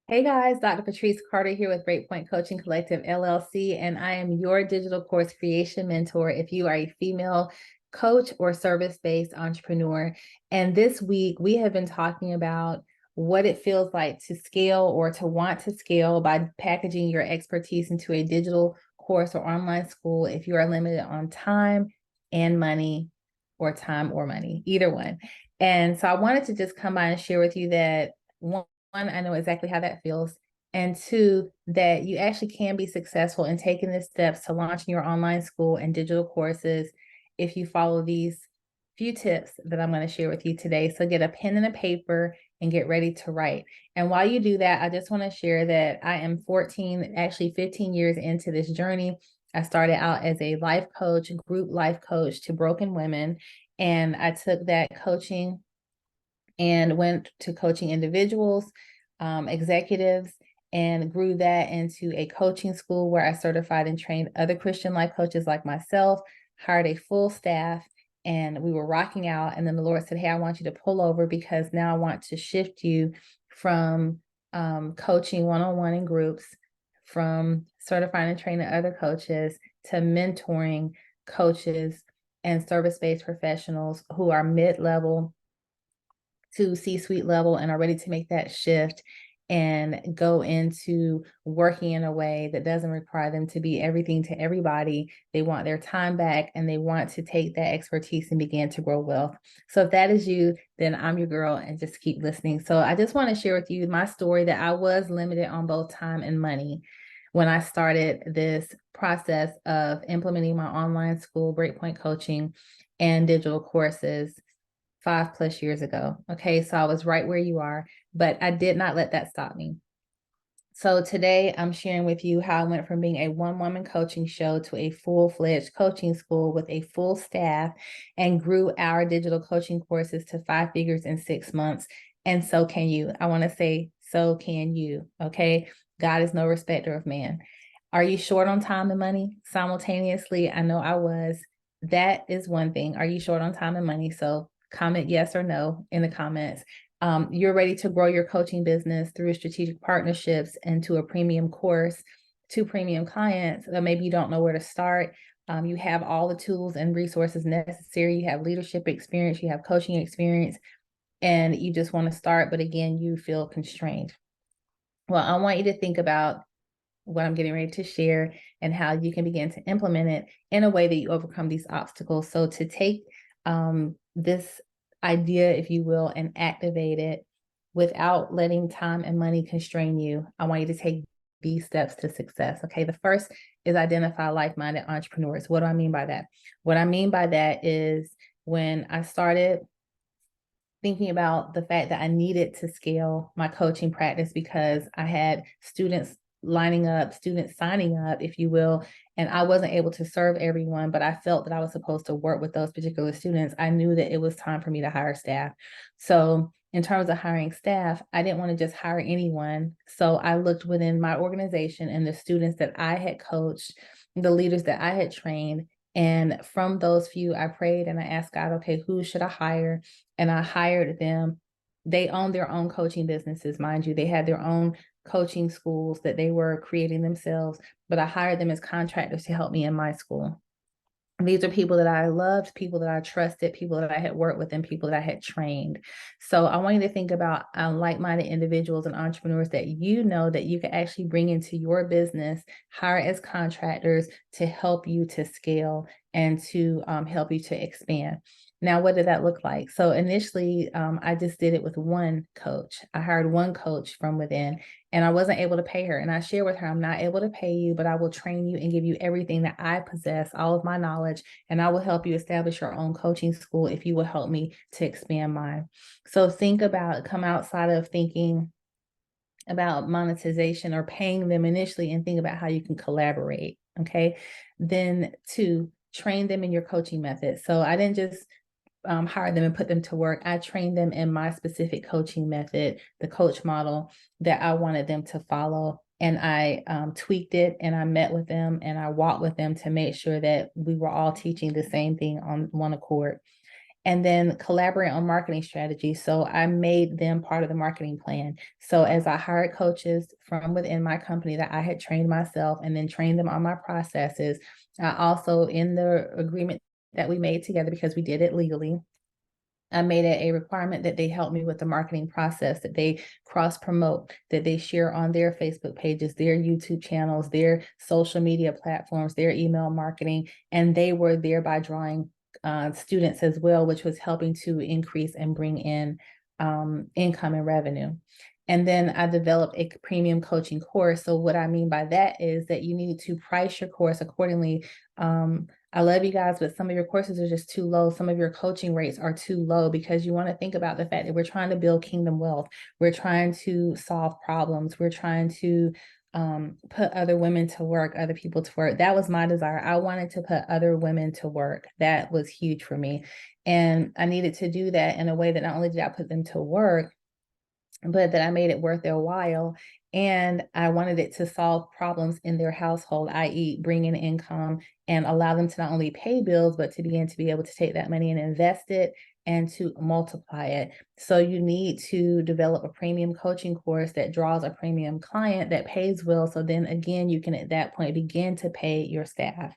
Hey guys, Dr. Patrice Carter here with Breakpoint Coaching Collective LLC, and I am your digital course creation mentor if you are a female coach or service-based entrepreneur. And this week we have been talking about what it feels like to scale or to want to scale by packaging your expertise into a digital course or online school if you are limited on time and money, or time or money, either one. And so I wanted to just come by and share with you that one, I know exactly how that feels. And two, that you actually can be successful in taking the steps to launching your online school and digital courses if you follow these few tips that I'm going to share with you today. So get a pen and a paper and get ready to write. And while you do that, I just want to share that I am 14, actually 15 years into this journey. I started out as a life coach, group life coach to broken women. And I took that coaching and went to coaching individuals, executives, and grew that into a coaching school where I certified and trained other Christian life coaches like myself, hired a full staff, and we were rocking out. And then the Lord said, hey, I want you to pull over because now I want to shift you from coaching one-on-one in groups, from certifying and training other coaches to mentoring coaches and service-based professionals who are mid-level to C-suite level and are ready to make that shift and go into working in a way that doesn't require them to be everything to everybody. They want their time back and they want to take that expertise and begin to grow wealth. So if that is you, then I'm your girl and just keep listening. So I just want to share with you my story that I was limited on both time and money when I started this process of implementing my online school, Breakpoint Coaching, and digital courses 5+ years ago. Okay, so I was right where you are, but I did not let that stop me. So today I'm sharing with you how I went from being a one-woman coaching show to a full-fledged coaching school with a full staff and grew our digital coaching courses to 5 figures in 6 months. And so can you. I want to say, so can you. Okay, God is no respecter of man. Are you short on time and money simultaneously? I know I was. That is one thing. Are you short on time and money? So comment yes or no in the comments. You're ready to grow your coaching business through strategic partnerships into a premium course to premium clients, but maybe you don't know where to start. You have all the tools and resources necessary. You have leadership experience, you have coaching experience, and you just want to start, but again, you feel constrained. Well, I want you to think about what I'm getting ready to share and how you can begin to implement it in a way that you overcome these obstacles. So to take this idea, if you will, and activate it without letting time and money constrain you, I want you to take these steps to success. Okay, the first is identify like-minded entrepreneurs. What do I mean by that? What I mean by that is when I started thinking about the fact that I needed to scale my coaching practice because I had students lining up, students signing up, if you will, and I wasn't able to serve everyone, but I felt that I was supposed to work with those particular students. I knew that it was time for me to hire staff. So in terms of hiring staff, I didn't want to just hire anyone. So I looked within my organization and the students that I had coached, the leaders that I had trained. And from those few, I prayed and I asked God, okay, who should I hire? And I hired them. They own their own coaching businesses, mind you. They had their own coaching schools that they were creating themselves, but I hired them as contractors to help me in my school. These are people that I loved, people that I trusted, people that I had worked with, and people that I had trained. So I want you to think about like-minded individuals and entrepreneurs that you know that you can actually bring into your business, hire as contractors to help you to scale and to help you to expand. Now, what did that look like? So initially, I just did it with one coach. I hired one coach from within, and I wasn't able to pay her. And I shared with her, I'm not able to pay you, but I will train you and give you everything that I possess, all of my knowledge, and I will help you establish your own coaching school if you will help me to expand mine. So think about, come outside of thinking about monetization or paying them initially and think about how you can collaborate, okay? Then two, train them in your coaching method. So I didn't just hire them and put them to work. I trained them in my specific coaching method, the coach model that I wanted them to follow. And I tweaked it and I met with them and I walked with them to make sure that we were all teaching the same thing on one accord. and then collaborate on marketing strategy. So I made them part of the marketing plan. So as I hired coaches from within my company that I had trained myself and then trained them on my processes, I also, in the agreement that we made together, because we did it legally, I made it a requirement that they help me with the marketing process, that they cross promote, that they share on their Facebook pages, their YouTube channels, their social media platforms, their email marketing. And they were thereby drawing students as well, which was helping to increase and bring in income and revenue. And then I developed a premium coaching course. So what I mean by that is that you need to price your course accordingly. I love you guys, but some of your courses are just too low. Some of your coaching rates are too low, because you want to think about the fact that we're trying to build kingdom wealth. We're trying to solve problems. We're trying to put other women to work, other people to work. That was my desire. I wanted to put other women to work. That was huge for me. And I needed to do that in a way that not only did I put them to work, but that I made it worth their while. And I wanted it to solve problems in their household, i.e., bring in income and allow them to not only pay bills, but to begin to be able to take that money and invest it and to multiply it. So you need to develop a premium coaching course that draws a premium client that pays well. So then again, you can at that point begin to pay your staff.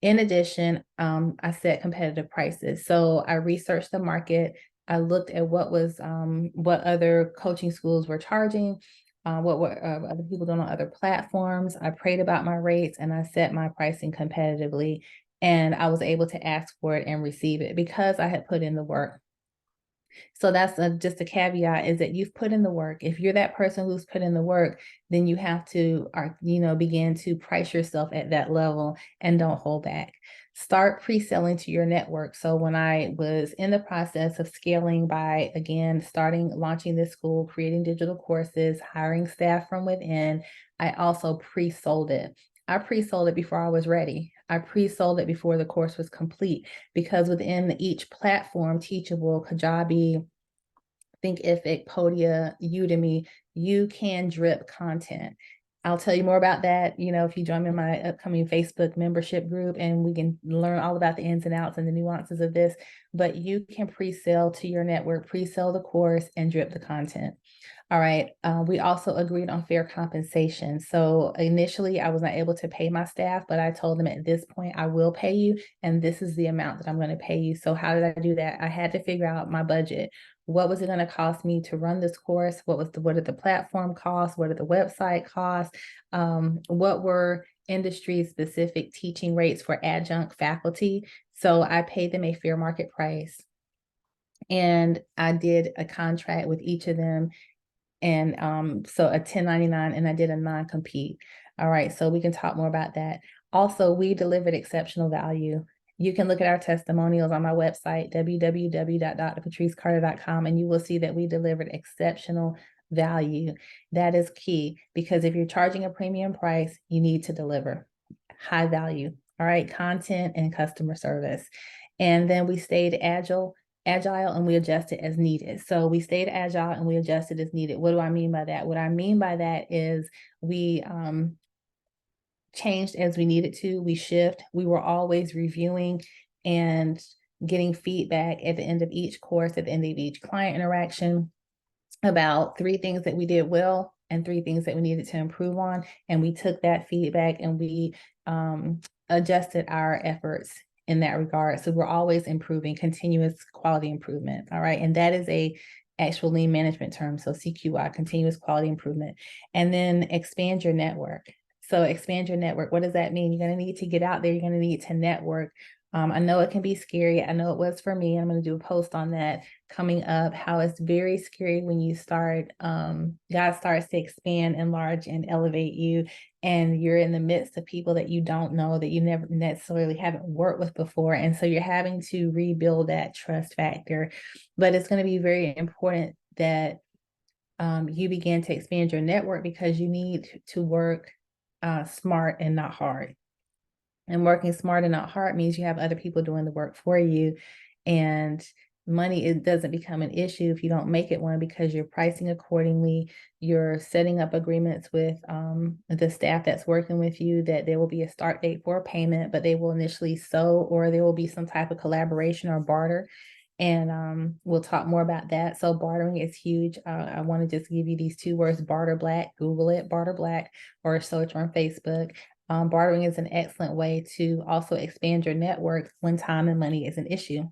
In addition, I set competitive prices. So I researched the market. I looked at what other coaching schools were charging, what were other people doing on other platforms. I prayed about my rates and I set my pricing competitively, and I was able to ask for it and receive it because I had put in the work. So that's just a caveat, is that you've put in the work. If you're that person who's put in the work, then you have to, begin to price yourself at that level and don't hold back. Start pre-selling to your network. So when I was in the process of scaling by, again, launching this school, creating digital courses, hiring staff from within, I also pre-sold it. I pre-sold it before I was ready. I pre-sold it before the course was complete, because within each platform, Teachable, Kajabi, Thinkific, Podia, Udemy, you can drip content. I'll tell you more about that, if you join me in my upcoming Facebook membership group, and we can learn all about the ins and outs and the nuances of this. But you can pre-sell to your network, pre-sell the course, and drip the content. All right. We also agreed on fair compensation. So initially, I was not able to pay my staff, but I told them at this point, I will pay you, and this is the amount that I'm going to pay you. So how did I do that? I had to figure out my budget. What was it going to cost me to run this course? What did the platform cost? What did the website cost? What were industry specific teaching rates for adjunct faculty? So I paid them a fair market price, and I did a contract with each of them. And so a 1099, and I did a non-compete. All right, so we can talk more about that. Also, we delivered exceptional value. You can look at our testimonials on my website, www.drpatricecarter.com, and you will see that we delivered exceptional value. That is key, because if you're charging a premium price, you need to deliver high value. All right, content and customer service. And then we stayed agile, and we adjusted as needed. So we stayed agile and we adjusted as needed. What do I mean by that? What I mean by that is we changed as we needed to. We shift. We were always reviewing and getting feedback at the end of each course, at the end of each client interaction, about 3 things that we did well and 3 things that we needed to improve on. And we took that feedback and we adjusted our efforts in that regard. So we're always improving, continuous quality improvement. All right. And that is a actual lean management term. So CQI, continuous quality improvement. And then expand your network. So expand your network. What does that mean? You're going to need to get out there. You're going to need to network. I know it can be scary. I know it was for me. I'm going to do a post on that coming up, how it's very scary when you start, God starts to expand, enlarge, and elevate you. And you're in the midst of people that you don't know, that you never necessarily haven't worked with before. And so you're having to rebuild that trust factor. But it's going to be very important that you begin to expand your network, because you need to work smart and not hard. And working smart and not hard means you have other people doing the work for you. And money, it doesn't become an issue if you don't make it one, because you're pricing accordingly. You're setting up agreements with the staff that's working with you, that there will be a start date for a payment, but they will initially sow, or there will be some type of collaboration or barter. And we'll talk more about that. So bartering is huge. I want to just give you these 2 words: barter black. Google it, barter black, or search on Facebook. Bartering is an excellent way to also expand your network when time and money is an issue.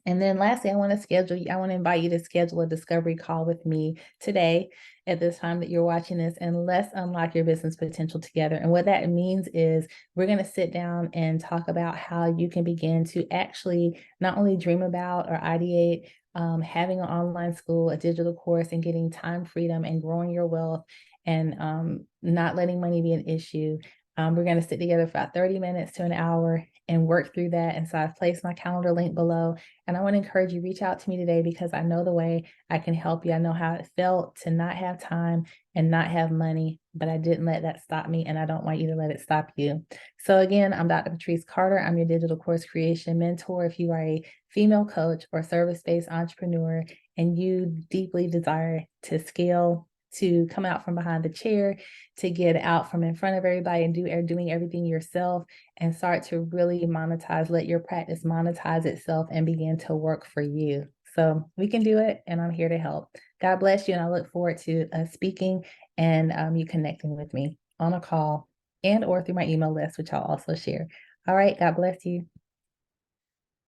And then lastly, I want to invite you to schedule a discovery call with me today at this time that you're watching this, and let's unlock your business potential together. And what that means is we're going to sit down and talk about how you can begin to actually not only dream about or ideate having an online school, a digital course, and getting time freedom and growing your wealth, and not letting money be an issue. We're going to sit together for about 30 minutes to an hour and work through that. And so I've placed my calendar link below. And I want to encourage you, reach out to me today, because I know the way I can help you. I know how it felt to not have time and not have money, but I didn't let that stop me, and I don't want you to let it stop you. So again, I'm Dr. Patrice Carter. I'm your digital course creation mentor. If you are a female coach or service-based entrepreneur and you deeply desire to scale, to come out from behind the chair, to get out from in front of everybody and doing everything yourself, and start to really monetize, let your practice monetize itself and begin to work for you. So we can do it, and I'm here to help. God bless you, and I look forward to speaking and you connecting with me on a call and or through my email list, which I'll also share. All right, God bless you.